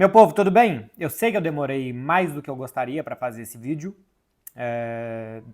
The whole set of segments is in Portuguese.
Meu povo, tudo bem? Eu sei que eu demorei mais do que eu gostaria para fazer esse vídeo.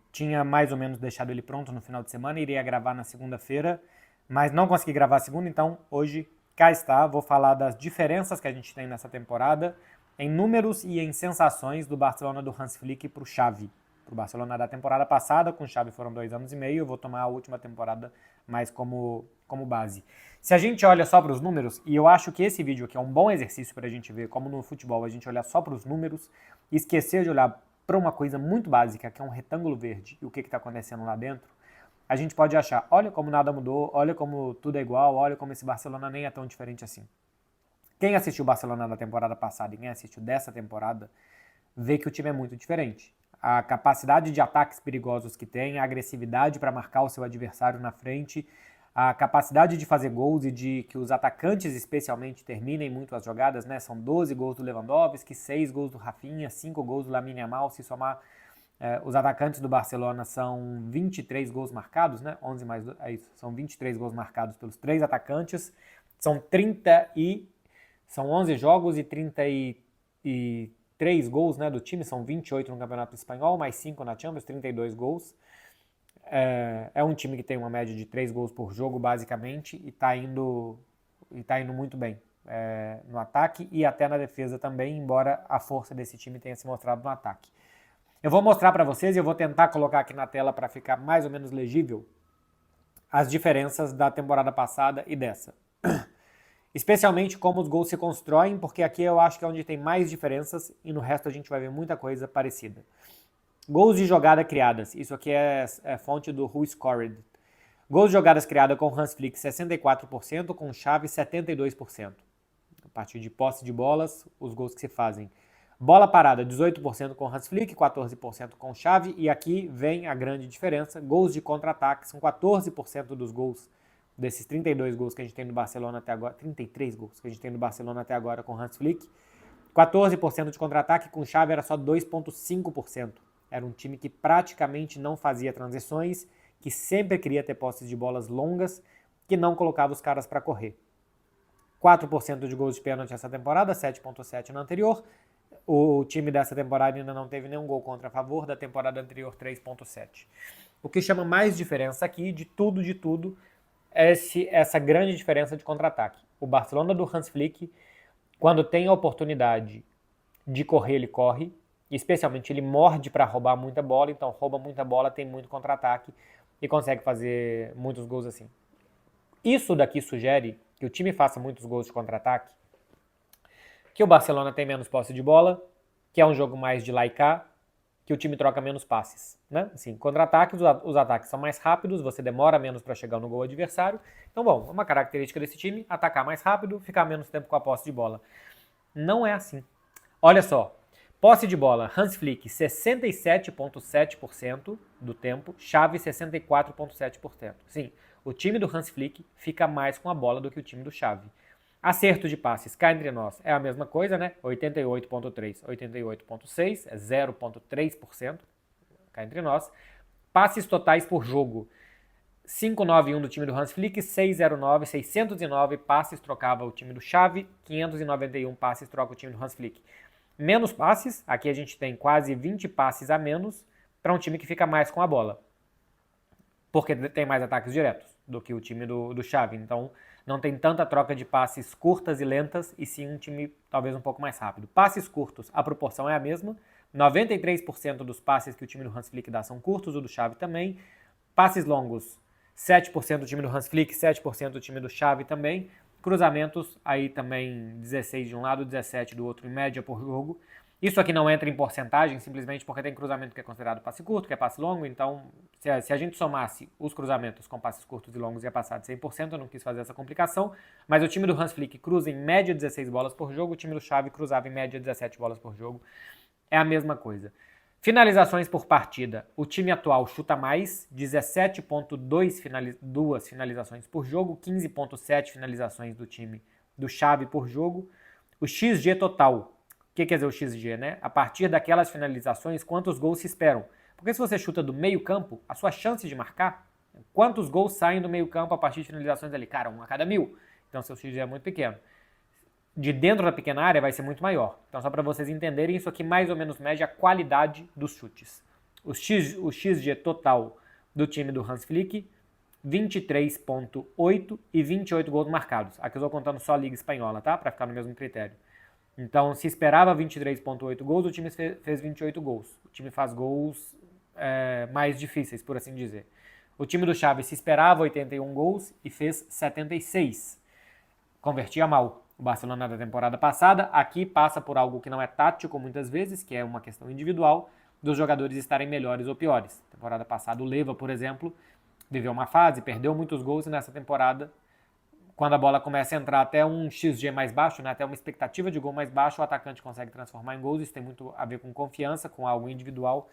Tinha mais ou menos deixado ele pronto no final de semana, iria gravar na segunda-feira, mas não consegui gravar segunda, então hoje cá está. Vou falar das diferenças que a gente tem nessa temporada, em números e em sensações do Barcelona do Hans Flick para o Xavi. Para o Barcelona da temporada passada, com o Xavi foram 2 anos e meio, eu vou tomar a última temporada mais como base. Se a gente olha só para os números, e eu acho que esse vídeo aqui é um bom exercício para a gente ver como no futebol a gente olhar só para os números e esquecer de olhar para uma coisa muito básica, que é um retângulo verde, e o que está acontecendo lá dentro, a gente pode achar, olha como nada mudou, olha como tudo é igual, olha como esse Barcelona nem é tão diferente assim. Quem assistiu o Barcelona da temporada passada e quem assistiu dessa temporada, vê que o time é muito diferente. A capacidade de ataques perigosos que tem, a agressividade para marcar o seu adversário na frente, a capacidade de fazer gols e de que os atacantes especialmente terminem muito as jogadas, né? São 12 gols do Lewandowski, 6 gols do Rafinha, 5 gols do Lamine Yamal, se somar os atacantes do Barcelona são 23 gols marcados, né? 11 mais 2, é isso, são 23 gols marcados pelos 3 atacantes, são 11 jogos e 33 gols, né, do time, são 28 no Campeonato Espanhol, mais 5 na Champions, 32 gols. É um time que tem uma média de 3 gols por jogo, basicamente, e está indo muito bem no ataque e até na defesa também, embora a força desse time tenha se mostrado no ataque. Eu vou mostrar para vocês e eu vou tentar colocar aqui na tela para ficar mais ou menos legível as diferenças da temporada passada e dessa. Especialmente como os gols se constroem, porque aqui eu acho que é onde tem mais diferenças e no resto a gente vai ver muita coisa parecida. Gols de jogada criadas, isso aqui é fonte do WhoScored. Gols de jogadas criadas com Hans Flick 64%, com Xavi 72%. A partir de posse de bolas, os gols que se fazem. Bola parada 18% com Hans Flick, 14% com Xavi, e aqui vem a grande diferença, gols de contra-ataque, são 14% dos gols desses 32 gols que a gente tem no Barcelona até agora, 33 gols que a gente tem no Barcelona até agora com Hans Flick, 14% de contra-ataque, com Xavi era só 2,5%. Era um time que praticamente não fazia transições, que sempre queria ter posses de bolas longas, que não colocava os caras para correr. 4% de gols de pênalti essa temporada, 7,7% na anterior. O time dessa temporada ainda não teve nenhum gol contra a favor, da temporada anterior 3,7%. O que chama mais diferença aqui, de tudo, é essa grande diferença de contra-ataque. O Barcelona do Hans Flick, quando tem a oportunidade de correr, ele corre, e especialmente ele morde para roubar muita bola, então rouba muita bola, tem muito contra-ataque e consegue fazer muitos gols assim. Isso daqui sugere que o time faça muitos gols de contra-ataque, que o Barcelona tem menos posse de bola, que é um jogo mais de lá e cá, que o time troca menos passes, né? Assim, contra-ataques, os ataques são mais rápidos, você demora menos para chegar no gol adversário. Então, bom, uma característica desse time, atacar mais rápido, ficar menos tempo com a posse de bola. Não é assim. Olha só, posse de bola, Hans Flick 67,7% do tempo, Xavi 64,7%. Sim, o time do Hans Flick fica mais com a bola do que o time do Xavi. Acerto de passes, cá entre nós, é a mesma coisa, né? 88,3, 88,6, é 0,3%, cá entre nós. Passes totais por jogo, 591 do time do Hans Flick, 609 passes trocava o time do Xavi, 591 passes troca o time do Hans Flick. Menos passes, aqui a gente tem quase 20 passes a menos para um time que fica mais com a bola, porque tem mais ataques diretos do que o time do Xavi, então não tem tanta troca de passes curtas e lentas, e sim um time talvez um pouco mais rápido. Passes curtos, a proporção é a mesma, 93% dos passes que o time do Hans Flick dá são curtos, o do Xavi também. Passes longos, 7% do time do Hans Flick, 7% do time do Xavi também. Cruzamentos, aí também 16 de um lado, 17 do outro, em média por jogo. Isso aqui não entra em porcentagem, simplesmente porque tem cruzamento que é considerado passe curto, que é passe longo, então se a gente somasse os cruzamentos com passes curtos e longos ia passar de 100%, eu não quis fazer essa complicação, mas o time do Hans Flick cruza em média 16 bolas por jogo, o time do Xavi cruzava em média 17 bolas por jogo, é a mesma coisa. Finalizações por partida, o time atual chuta mais, 17,2 finalizações por jogo, 15,7 finalizações do time do Xavi por jogo. O XG total, o que quer dizer o XG, né? A partir daquelas finalizações, quantos gols se esperam? Porque se você chuta do meio campo, a sua chance de marcar, quantos gols saem do meio campo a partir de finalizações ali? Cara, 1 a cada 1000. Então seu XG é muito pequeno. de dentro da pequena área vai ser muito maior. Então, só para vocês entenderem, isso aqui mais ou menos mede a qualidade dos chutes. O XG total do time do Hans Flick, 23,8 e 28 gols marcados. Aqui eu estou contando só a Liga Espanhola, tá? Para ficar no mesmo critério. Então, se esperava 23,8 gols, o time fez 28 gols. O time faz gols mais difíceis, por assim dizer. O time do Xavi se esperava 81 gols e fez 76. Convertia mal. O Barcelona da temporada passada aqui passa por algo que não é tático muitas vezes, que é uma questão individual, dos jogadores estarem melhores ou piores. Temporada passada o Leva, por exemplo, viveu uma fase, perdeu muitos gols e nessa temporada, quando a bola começa a entrar até um XG mais baixo, né, até uma expectativa de gol mais baixo, o atacante consegue transformar em gols. Isso tem muito a ver com confiança, com algo individual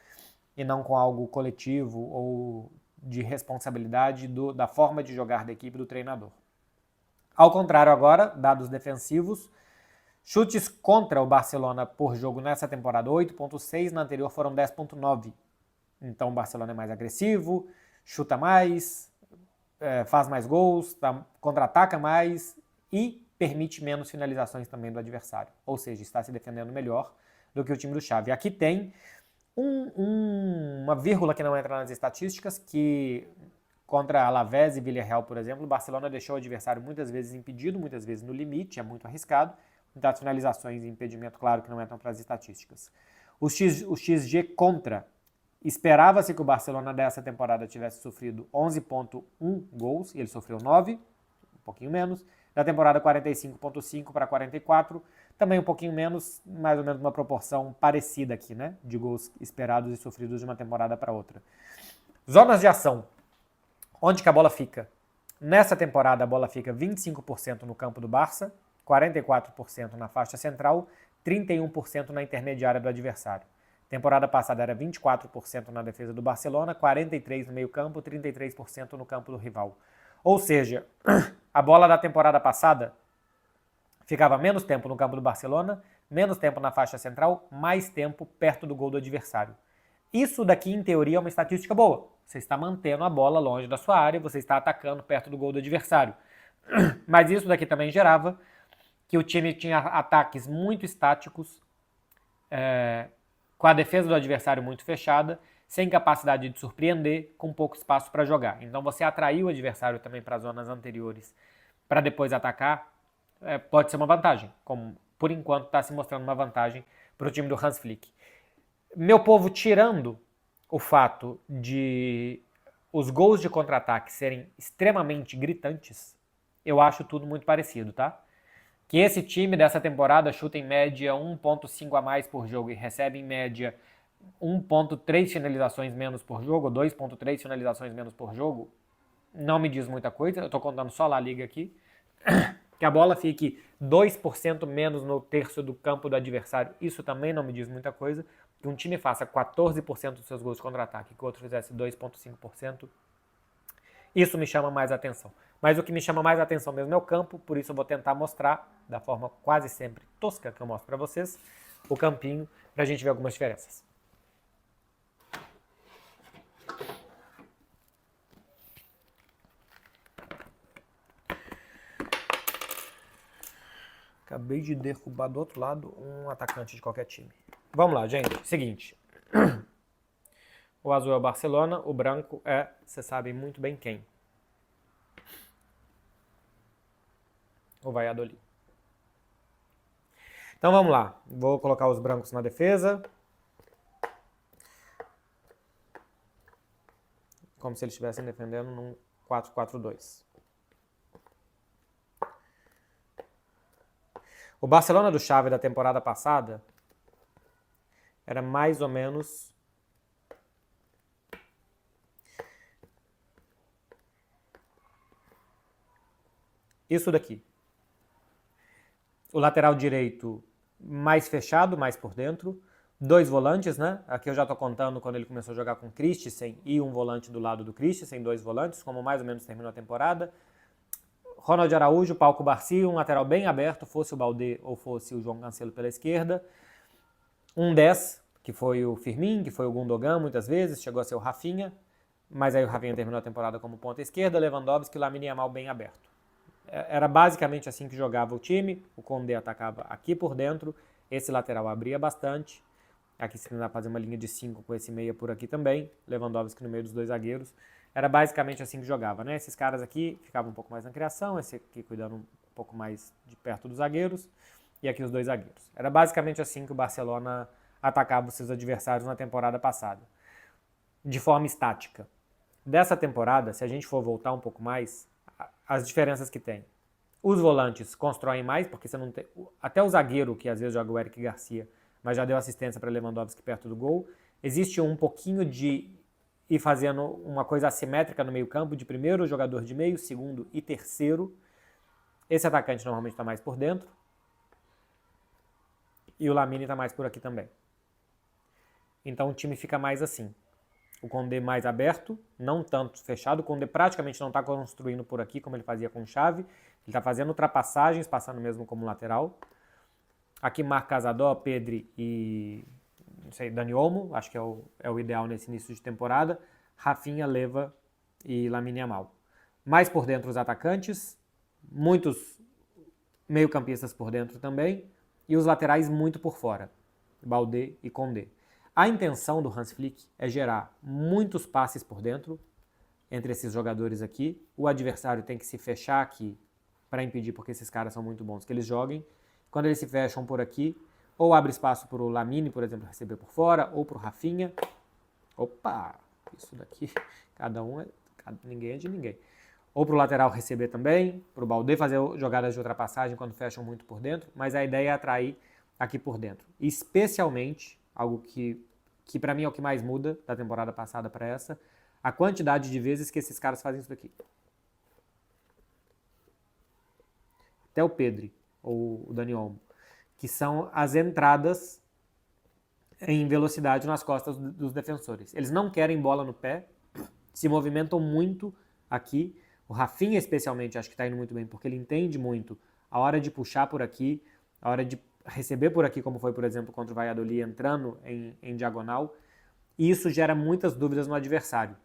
e não com algo coletivo ou de responsabilidade da forma de jogar da equipe do treinador. Ao contrário agora, dados defensivos, chutes contra o Barcelona por jogo nessa temporada 8,6, na anterior foram 10,9. Então o Barcelona é mais agressivo, chuta mais, faz mais gols, contra-ataca mais e permite menos finalizações também do adversário. Ou seja, está se defendendo melhor do que o time do Xavi. Aqui tem uma vírgula que não entra nas estatísticas, que contra Alavés e Villarreal, por exemplo, o Barcelona deixou o adversário muitas vezes impedido, muitas vezes no limite, é muito arriscado. Então as finalizações e impedimento, claro que não entram para as estatísticas. O XG contra, esperava-se que o Barcelona dessa temporada tivesse sofrido 11,1 gols, e ele sofreu 9, um pouquinho menos. Da temporada 45,5 para 44, também um pouquinho menos, mais ou menos uma proporção parecida aqui, né? De gols esperados e sofridos de uma temporada para outra. Zonas de ação. Onde que a bola fica? Nessa temporada a bola fica 25% no campo do Barça, 44% na faixa central, 31% na intermediária do adversário. Temporada passada era 24% na defesa do Barcelona, 43% no meio campo, 33% no campo do rival. Ou seja, a bola da temporada passada ficava menos tempo no campo do Barcelona, menos tempo na faixa central, mais tempo perto do gol do adversário. Isso daqui, em teoria, é uma estatística boa. Você está mantendo a bola longe da sua área, você está atacando perto do gol do adversário. Mas isso daqui também gerava que o time tinha ataques muito estáticos, com a defesa do adversário muito fechada, sem capacidade de surpreender, com pouco espaço para jogar. Então você atraiu o adversário também para as zonas anteriores para depois atacar, pode ser uma vantagem, como por enquanto está se mostrando uma vantagem para o time do Hans Flick. Meu povo, tirando o fato de os gols de contra-ataque serem extremamente gritantes, eu acho tudo muito parecido, tá? Que esse time dessa temporada chuta em média 1,5 a mais por jogo e recebe em média 1,3 finalizações menos por jogo, 2,3 finalizações menos por jogo, não me diz muita coisa. Eu tô contando só La Liga aqui. Que a bola fique 2% menos no terço do campo do adversário, isso também não me diz muita coisa. Que um time faça 14% dos seus gols de contra-ataque, que o outro fizesse 2,5%, isso me chama mais atenção. Mas o que me chama mais atenção mesmo é o campo, por isso eu vou tentar mostrar, da forma quase sempre tosca que eu mostro para vocês, o campinho, para a gente ver algumas diferenças. Acabei de derrubar do outro lado um atacante de qualquer time. Vamos lá, gente. Seguinte. O azul é o Barcelona, o branco é, vocês sabem muito bem quem. O Valladolid. Então vamos lá. Vou colocar os brancos na defesa. Como se eles estivessem defendendo num 4-4-2. O Barcelona do Xavi da temporada passada era mais ou menos isso daqui. O lateral direito mais fechado, mais por dentro. 2 volantes, né? Aqui eu já tô contando quando ele começou a jogar com Christensen e um volante do lado do Christensen, 2 volantes, como mais ou menos terminou a temporada. Ronald Araújo, Pau Cubarsí, um lateral bem aberto, fosse o Baldé ou fosse o João Cancelo pela esquerda. Um 10, que foi o Firmín, que foi o Gundogan muitas vezes, chegou a ser o Rafinha, mas aí o Rafinha terminou a temporada como ponta esquerda, Lewandowski e Lamine Yamal bem aberto. Era basicamente assim que jogava o time. O Condé atacava aqui por dentro, esse lateral abria bastante. Aqui se tentar fazer uma linha de 5 com esse meia por aqui também. Lewandowski no meio dos dois zagueiros. Era basicamente assim que jogava, né? Esses caras aqui ficavam um pouco mais na criação, esse aqui cuidando um pouco mais de perto dos zagueiros, e aqui os dois zagueiros. Era basicamente assim que o Barcelona atacava os seus adversários na temporada passada, de forma estática. Dessa temporada, se a gente for voltar um pouco mais, as diferenças que tem. Os volantes constroem mais, porque você não tem. Até o zagueiro, que às vezes joga o Eric Garcia, mas já deu assistência para Lewandowski perto do gol. Existe um pouquinho de ir fazendo uma coisa assimétrica no meio-campo, de primeiro jogador de meio, segundo e terceiro. Esse atacante normalmente está mais por dentro. E o Lamine está mais por aqui também. Então o time fica mais assim. O Condé mais aberto, não tanto fechado. O Condé praticamente não está construindo por aqui como ele fazia com Xavi. Ele está fazendo ultrapassagens, passando mesmo como lateral. Aqui Marc Casador, Pedri e não sei, Dani Olmo, acho que é o ideal nesse início de temporada. Rafinha, Leva e Lamine Yamal. Mais por dentro os atacantes, muitos meio-campistas por dentro também, e os laterais muito por fora, Baldé e Condé. A intenção do Hans Flick é gerar muitos passes por dentro entre esses jogadores aqui. O adversário tem que se fechar aqui para impedir, porque esses caras são muito bons, que eles joguem. Quando eles se fecham por aqui, ou abre espaço para o Lamine, por exemplo, receber por fora, ou para o Rafinha. Opa, isso daqui, ninguém é de ninguém. Ou para o lateral receber também, para o Baldé fazer jogadas de ultrapassagem quando fecham muito por dentro, mas a ideia é atrair aqui por dentro. Especialmente, algo que para mim é o que mais muda da temporada passada para essa, a quantidade de vezes que esses caras fazem isso daqui. Até o Pedri, ou o Dani Olmo, que são as entradas em velocidade nas costas dos defensores. Eles não querem bola no pé, se movimentam muito aqui. O Rafinha, especialmente, acho que está indo muito bem, porque ele entende muito a hora de puxar por aqui, a hora de receber por aqui, como foi, por exemplo, contra o Valladolid, entrando em diagonal. E isso gera muitas dúvidas no adversário.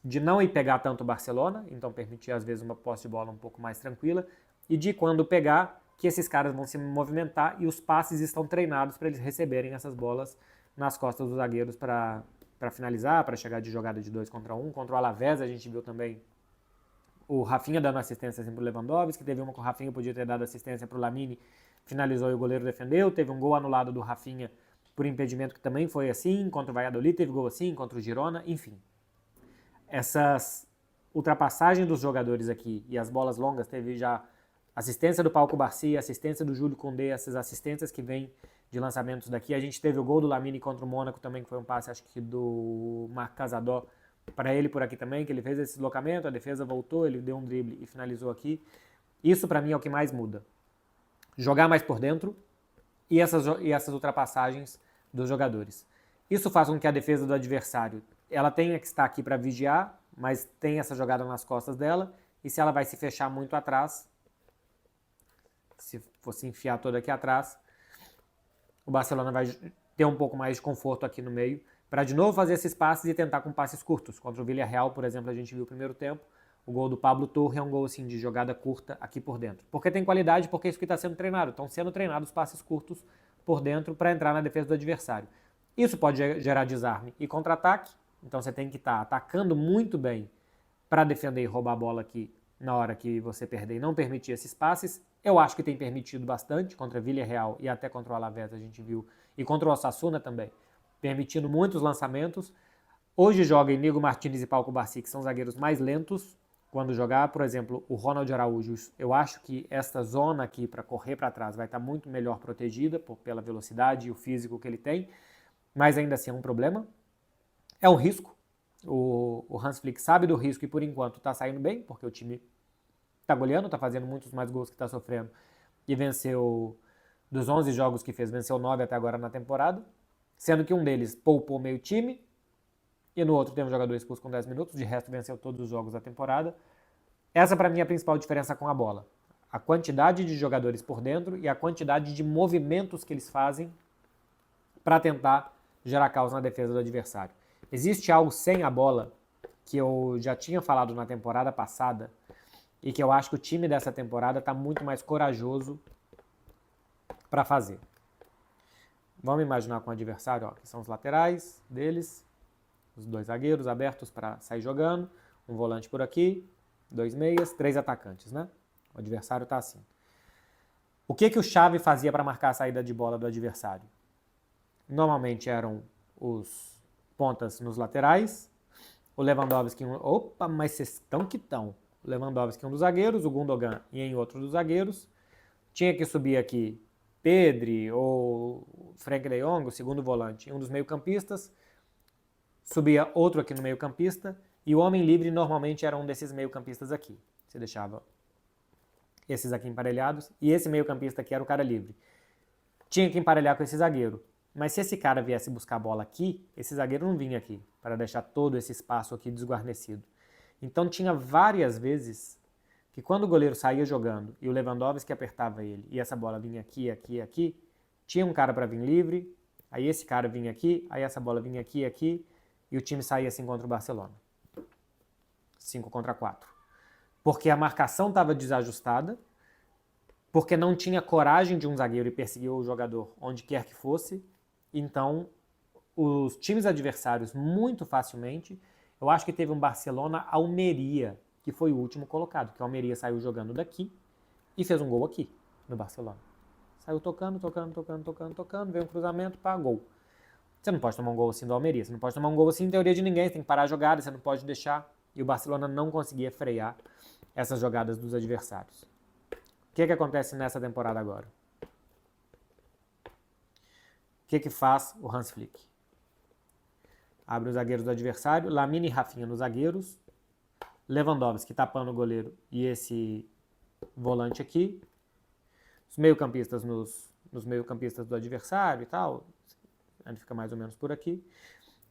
De não ir pegar tanto o Barcelona, então permitir, às vezes, uma posse de bola um pouco mais tranquila, e de quando pegar, que esses caras vão se movimentar e os passes estão treinados para eles receberem essas bolas nas costas dos zagueiros para finalizar, para chegar de jogada de 2 contra 1. Contra o Alavés a gente viu também o Rafinha dando assistência assim, para o Lewandowski, teve uma que o Rafinha podia ter dado assistência para o Lamine, finalizou e o goleiro defendeu, teve um gol anulado do Rafinha por impedimento que também foi assim, contra o Valladolid teve gol assim, contra o Girona, enfim. Essas ultrapassagens dos jogadores aqui e as bolas longas, teve já assistência do Pau Cubarsí, assistência do Júlio Condé, essas assistências que vêm de lançamentos daqui. A gente teve o gol do Lamine contra o Mônaco também, que foi um passe, acho que do Marc Casador, para ele por aqui também, que ele fez esse deslocamento, a defesa voltou, ele deu um drible e finalizou aqui. Isso para mim é o que mais muda. Jogar mais por dentro e essas ultrapassagens dos jogadores. Isso faz com que a defesa do adversário ela tenha que estar aqui para vigiar, mas tem essa jogada nas costas dela, e se ela vai se fechar muito atrás, se fosse enfiar toda aqui atrás, o Barcelona vai ter um pouco mais de conforto aqui no meio, para de novo fazer esses passes e tentar com passes curtos. Contra o Villarreal, por exemplo, a gente viu o primeiro tempo, o gol do Pablo Torre é um gol assim, de jogada curta aqui por dentro. Porque tem qualidade, porque é isso que está sendo treinado. Estão sendo treinados passes curtos por dentro para entrar na defesa do adversário. Isso pode gerar desarme e contra-ataque, então você tem que estar atacando muito bem para defender e roubar a bola aqui na hora que você perder e não permitir esses passes. Eu acho que tem permitido bastante contra Villarreal e até contra o Alavés a gente viu, e contra o Osasuna também, permitindo muitos lançamentos. Hoje joga Inigo Martínez e Pau Cubarsí, que são zagueiros mais lentos quando jogar. Por exemplo, o Ronald Araújo, eu acho que esta zona aqui para correr para trás vai estar muito melhor protegida pela velocidade e o físico que ele tem, mas ainda assim é um problema. É um risco. O Hans Flick sabe do risco e por enquanto está saindo bem, porque o time está goleando, está fazendo muitos mais gols que está sofrendo e venceu, dos 11 jogos que fez, venceu 9 até agora na temporada, sendo que um deles poupou meio time e no outro teve um jogador expulso com 10 minutos, de resto venceu todos os jogos da temporada. Essa para mim é a principal diferença com a bola. A quantidade de jogadores por dentro e a quantidade de movimentos que eles fazem para tentar gerar caos na defesa do adversário. Existe algo sem a bola que eu já tinha falado na temporada passada, e que eu acho que o time dessa temporada está muito mais corajoso para fazer. Vamos imaginar com o adversário, ó, que são os laterais deles, os 2 zagueiros abertos para sair jogando, um volante por aqui, 2 meias, 3 atacantes, né? O adversário está assim. O que o Xavi fazia para marcar a saída de bola do adversário? Normalmente eram os pontas nos laterais, o Lewandowski, opa, mas vocês estão que estão. O Lewandowski um dos zagueiros, o Gundogan e em outro dos zagueiros. Tinha que subir aqui Pedri ou Frenkie de Jong, o segundo volante, um dos meio-campistas. Subia outro aqui no meio-campista e o homem livre normalmente era um desses meio-campistas aqui. Você deixava esses aqui emparelhados e esse meio-campista aqui era o cara livre. Tinha que emparelhar com esse zagueiro. Mas se esse cara viesse buscar a bola aqui, esse zagueiro não vinha aqui para deixar todo esse espaço aqui desguarnecido. Então tinha várias vezes que quando o goleiro saía jogando e o Lewandowski apertava ele e essa bola vinha aqui, aqui, aqui, tinha um cara para vir livre, aí esse cara vinha aqui, aí essa bola vinha aqui, aqui, e o time saía assim contra o Barcelona. 5 contra 4. Porque a marcação estava desajustada, porque não tinha coragem de um zagueiro e perseguir o jogador onde quer que fosse. Então, os times adversários, muito facilmente, eu acho que teve um Barcelona-Almeria, que foi o último colocado, que o Almeria saiu jogando daqui e fez um gol aqui, no Barcelona. Saiu tocando, veio um cruzamento, pá, gol. Você não pode tomar um gol assim do Almeria, você não pode tomar um gol assim em teoria de ninguém, você tem que parar a jogada, você não pode deixar. E o Barcelona não conseguia frear essas jogadas dos adversários. O que acontece nessa temporada agora? O que faz o Hans Flick? Abre os zagueiros do adversário, Lamine e Rafinha nos zagueiros, Lewandowski tapando o goleiro e esse volante aqui, os meio-campistas nos meio-campistas do adversário e tal, ele fica mais ou menos por aqui.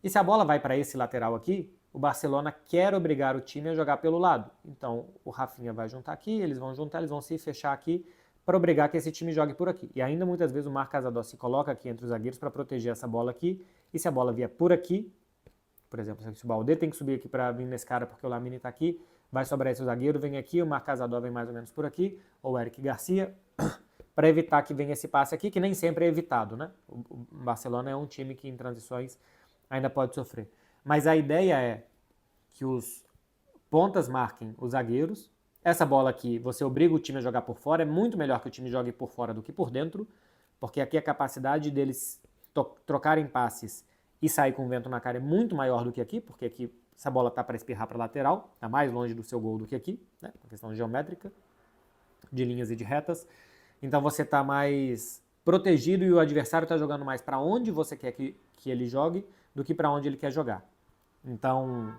E se a bola vai para esse lateral aqui, o Barcelona quer obrigar o time a jogar pelo lado. Então o Rafinha vai juntar aqui, eles vão juntar, eles vão se fechar aqui para obrigar que esse time jogue por aqui. E ainda muitas vezes o Marc Casador se coloca aqui entre os zagueiros para proteger essa bola aqui. E se a bola vier por aqui, por exemplo, se o Baldé tem que subir aqui para vir nesse cara porque o Lamine está aqui, vai sobrar esse zagueiro, vem aqui, o Marc Casador vem mais ou menos por aqui, ou o Eric Garcia, para evitar que venha esse passe aqui, que nem sempre é evitado, né? O Barcelona é um time que em transições ainda pode sofrer. Mas a ideia é que os pontas marquem os zagueiros. Essa bola aqui, você obriga o time a jogar por fora, é muito melhor que o time jogue por fora do que por dentro, porque aqui a capacidade deles trocarem passes e sair com o vento na cara é muito maior do que aqui, porque aqui essa bola está para espirrar para a lateral, está mais longe do seu gol do que aqui, né? Uma questão geométrica, de linhas e de retas. Então você está mais protegido e o adversário está jogando mais para onde você quer que ele jogue do que para onde ele quer jogar. Então,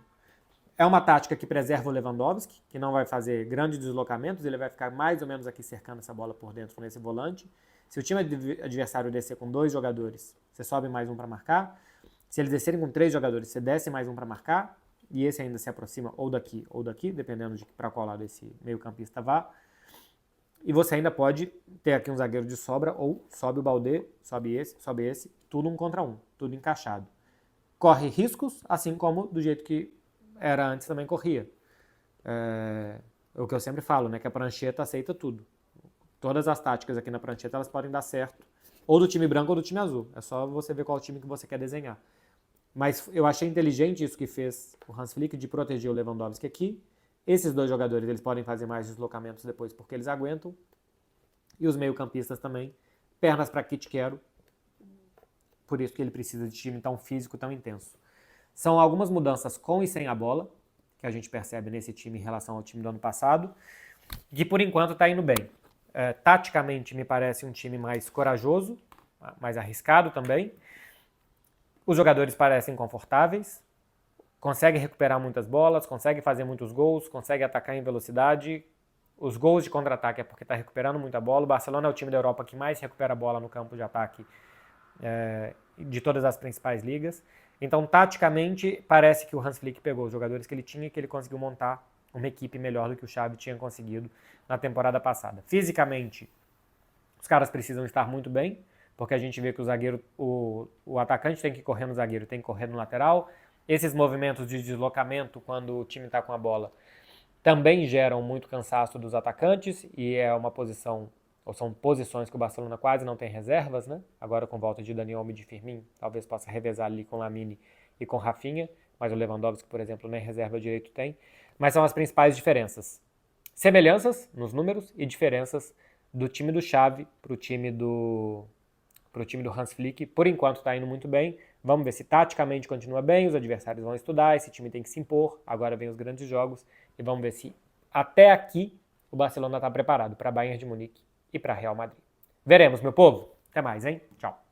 é uma tática que preserva o Lewandowski, que não vai fazer grandes deslocamentos, ele vai ficar mais ou menos aqui cercando essa bola por dentro nesse volante. Se o time adversário descer com 2 jogadores, você sobe mais um para marcar. Se eles descerem com 3 jogadores, você desce mais um para marcar. E esse ainda se aproxima ou daqui, dependendo de para qual lado esse meio-campista vá. E você ainda pode ter aqui um zagueiro de sobra, ou sobe o Baldé, sobe esse, tudo 1 contra 1, tudo encaixado. Corre riscos, assim como do jeito que era antes também corria. É o que eu sempre falo, né? Que a prancheta aceita tudo. Todas as táticas aqui na prancheta, elas podem dar certo. Ou do time branco ou do time azul. É só você ver qual time que você quer desenhar. Mas eu achei inteligente isso que fez o Hans Flick de proteger o Lewandowski aqui. Esses 2 jogadores, eles podem fazer mais deslocamentos depois porque eles aguentam. E os meio-campistas também. Pernas para Kit Quero. Por isso que ele precisa de time tão físico, tão intenso. São algumas mudanças com e sem a bola, que a gente percebe nesse time em relação ao time do ano passado, que por enquanto está indo bem. Taticamente me parece um time mais corajoso, mais arriscado também. Os jogadores parecem confortáveis, conseguem recuperar muitas bolas, conseguem fazer muitos gols, conseguem atacar em velocidade. Os gols de contra-ataque é porque está recuperando muita bola. O Barcelona é o time da Europa que mais recupera a bola no campo de ataque de todas as principais ligas. Então, taticamente, parece que o Hans Flick pegou os jogadores que ele tinha e que ele conseguiu montar uma equipe melhor do que o Xavi tinha conseguido na temporada passada. Fisicamente, os caras precisam estar muito bem, porque a gente vê que o zagueiro, o atacante tem que correr no zagueiro, tem que correr no lateral. Esses movimentos de deslocamento, quando o time está com a bola, também geram muito cansaço dos atacantes e é uma posição, ou são posições que o Barcelona quase não tem reservas, né? Agora com volta de Dani Olmo e de Firmino, talvez possa revezar ali com Lamine e com Rafinha, mas o Lewandowski, por exemplo, nem reserva direito tem. Mas são as principais diferenças. Semelhanças nos números e diferenças do time do Xavi para o time do Hans Flick. Por enquanto está indo muito bem. Vamos ver se taticamente continua bem, os adversários vão estudar, esse time tem que se impor, agora vem os grandes jogos e vamos ver se até aqui o Barcelona está preparado para Bayern de Munique e para Real Madrid. Veremos, meu povo. Até mais, hein? Tchau.